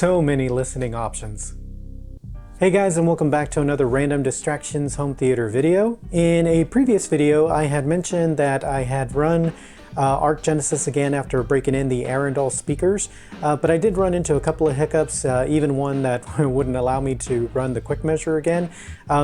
So many listening options. Hey guys, and welcome back to another Random Distractions home theater video. In a previous video, I had mentioned that I had run Arc Genesis again after breaking in the Arendal speakers, but I did run into a couple of hiccups, even one that wouldn't allow me to run the quick measure again.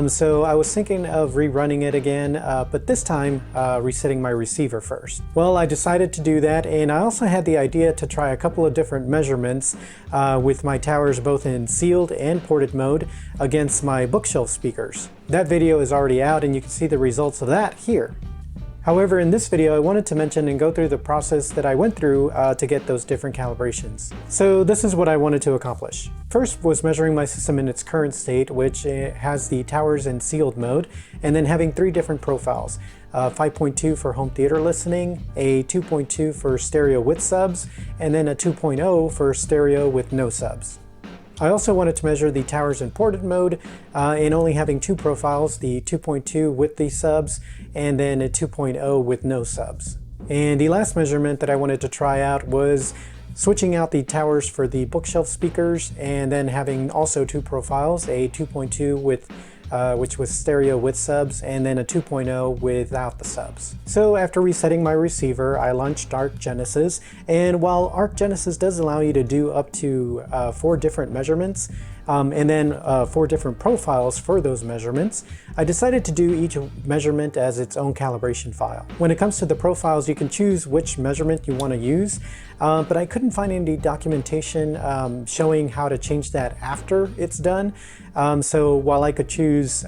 So I was thinking of rerunning it again, but this time resetting my receiver first. Well, I decided to do that, and I also had the idea to try a couple of different measurements with my towers both in sealed and ported mode against my bookshelf speakers. That video is already out, and you can see the results of that here. However, in this video, I wanted to mention and go through the process that I went through to get those different calibrations. So this is what I wanted to accomplish. First was measuring my system in its current state, which has the towers in sealed mode, and then having three different profiles. 5.2 for home theater listening, a 2.2 for stereo with subs, and then a 2.0 for stereo with no subs. I also wanted to measure the towers in ported mode and only having two profiles, the 2.2 with the subs and then a 2.0 with no subs. And the last measurement that I wanted to try out was switching out the towers for the bookshelf speakers and then having also two profiles, a 2.2 with which was stereo with subs, and then a 2.0 without the subs. So after resetting my receiver, I launched Arc Genesis, and while Arc Genesis does allow you to do up to 4 different measurements, and then 4 different profiles for those measurements, I decided to do each measurement as its own calibration file. When it comes to the profiles, you can choose which measurement you want to use, but I couldn't find any documentation showing how to change that after it's done. So while I could choose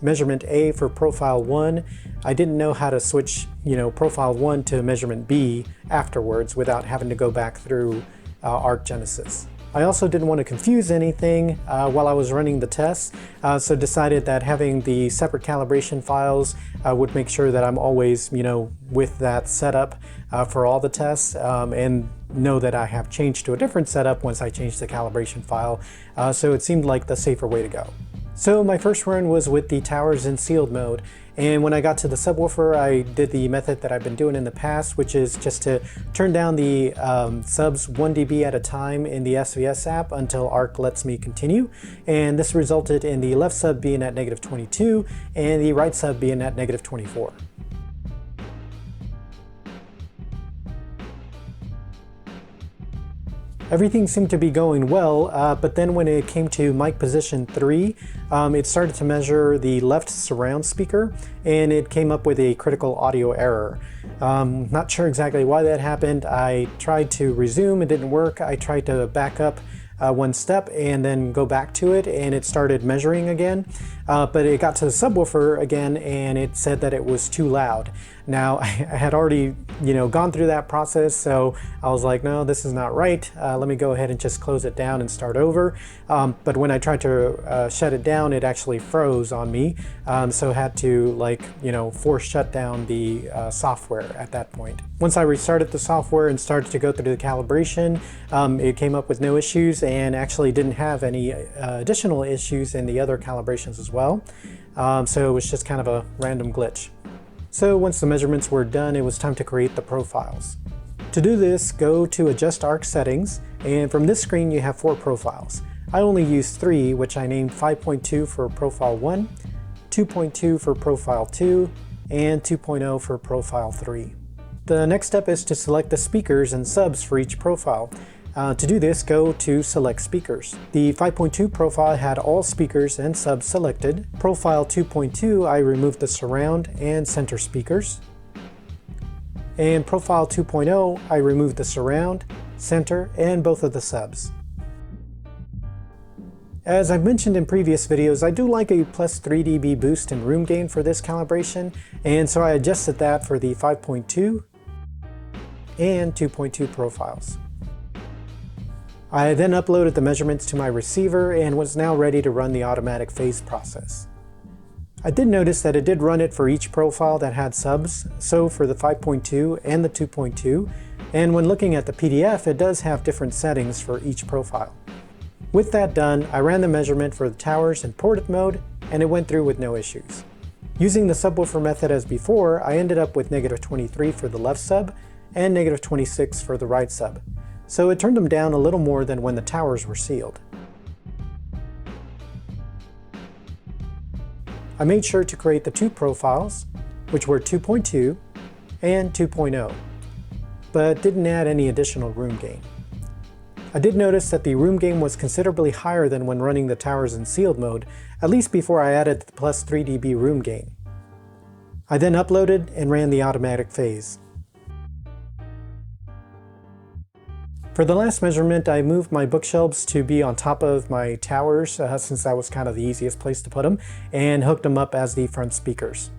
measurement A for profile 1, I didn't know how to switch, profile 1 to measurement B afterwards without having to go back through Arc Genesis. I also didn't want to confuse anything while I was running the tests, so decided that having the separate calibration files would make sure that I'm always, with that setup for all the tests, and know that I have changed to a different setup once I change the calibration file, so it seemed like the safer way to go. So my first run was with the towers in sealed mode, and when I got to the subwoofer, I did the method that I've been doing in the past, which is just to turn down the subs 1 dB at a time in the SVS app until Arc lets me continue, and this resulted in the left sub being at -22 and the right sub being at -24. Everything seemed to be going well, but then when it came to mic position 3, it started to measure the left surround speaker, and it came up with a critical audio error. Not sure exactly why that happened. I tried to resume, it didn't work. I tried to back up 1 step and then go back to it, and it started measuring again. But it got to the subwoofer again, and it said that it was too loud. Now, I had already, gone through that process, so I was like, no, this is not right. Let me go ahead and just close it down and start over. But when I tried to shut it down, it actually froze on me. So I had to, force shut down the software at that point. Once I restarted the software and started to go through the calibration, it came up with no issues and actually didn't have any additional issues in the other calibrations as well. So it was just kind of a random glitch. So once the measurements were done, it was time to create the profiles. To do this, go to Adjust Arc Settings, and from this screen you have 4 profiles. I only used 3, which I named 5.2 for Profile 1, 2.2 for Profile 2, and 2.0 for Profile 3. The next step is to select the speakers and subs for each profile. To do this, go to Select Speakers. The 5.2 profile had all speakers and subs selected. Profile 2.2, I removed the surround and center speakers. And Profile 2.0, I removed the surround, center, and both of the subs. As I've mentioned in previous videos, I do like a plus 3 dB boost in room gain for this calibration, and so I adjusted that for the 5.2 and 2.2 profiles. I then uploaded the measurements to my receiver and was now ready to run the automatic phase process. I did notice that it did run it for each profile that had subs, so for the 5.2 and the 2.2, and when looking at the PDF, it does have different settings for each profile. With that done, I ran the measurement for the towers in ported mode, and it went through with no issues. Using the subwoofer method as before, I ended up with -23 for the left sub and -26 for the right sub. so it turned them down a little more than when the towers were sealed. I made sure to create the two profiles, which were 2.2 and 2.0, but didn't add any additional room gain. I did notice that the room gain was considerably higher than when running the towers in sealed mode, at least before I added the plus 3 dB room gain. I then uploaded and ran the automatic phase. For the last measurement, I moved my bookshelves to be on top of my towers since that was kind of the easiest place to put them, and hooked them up as the front speakers.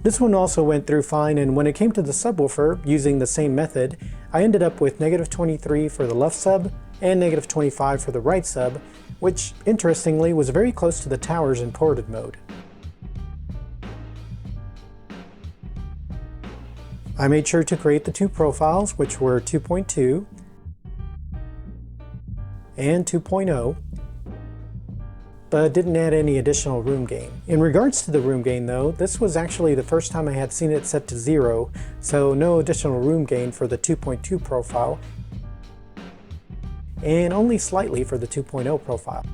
This one also went through fine, and when it came to the subwoofer, using the same method, I ended up with -23 for the left sub and -25 for the right sub, which interestingly was very close to the towers in ported mode. I made sure to create the two profiles, which were 2.2 and 2.0, but didn't add any additional room gain. In regards to the room gain though, this was actually the first time I had seen it set to 0, so no additional room gain for the 2.2 profile, and only slightly for the 2.0 profile.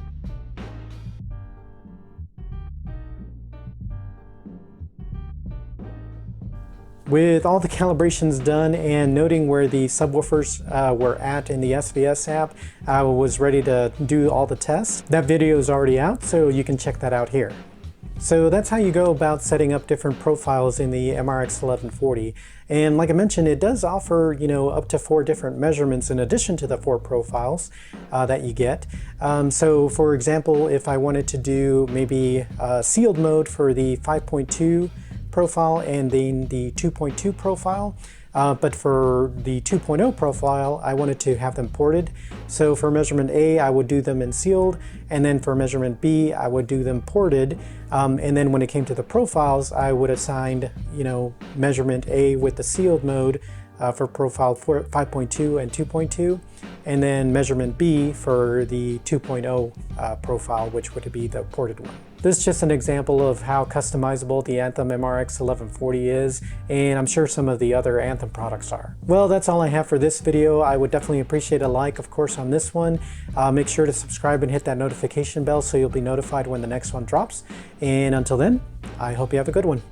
With all the calibrations done and noting where the subwoofers were at in the SVS app, I was ready to do all the tests. That video is already out, so you can check that out here. So that's how you go about setting up different profiles in the MRX 1140. And like I mentioned, it does offer, up to 4 different measurements in addition to the 4 profiles that you get. So for example, if I wanted to do maybe sealed mode for the 5.2 profile and then the 2.2 profile, but for the 2.0 profile I wanted to have them ported. So for measurement A I would do them in sealed, and then for measurement B I would do them ported, and then when it came to the profiles I would assign measurement A with the sealed mode for profile 5.2 and 2.2, and then measurement B for the 2.0 profile, which would be the ported one. This is just an example of how customizable the Anthem MRX 1140 is, and I'm sure some of the other Anthem products are. Well, that's all I have for this video. I would definitely appreciate a like, of course, on this one. Make sure to subscribe and hit that notification bell so you'll be notified when the next one drops. And until then, I hope you have a good one.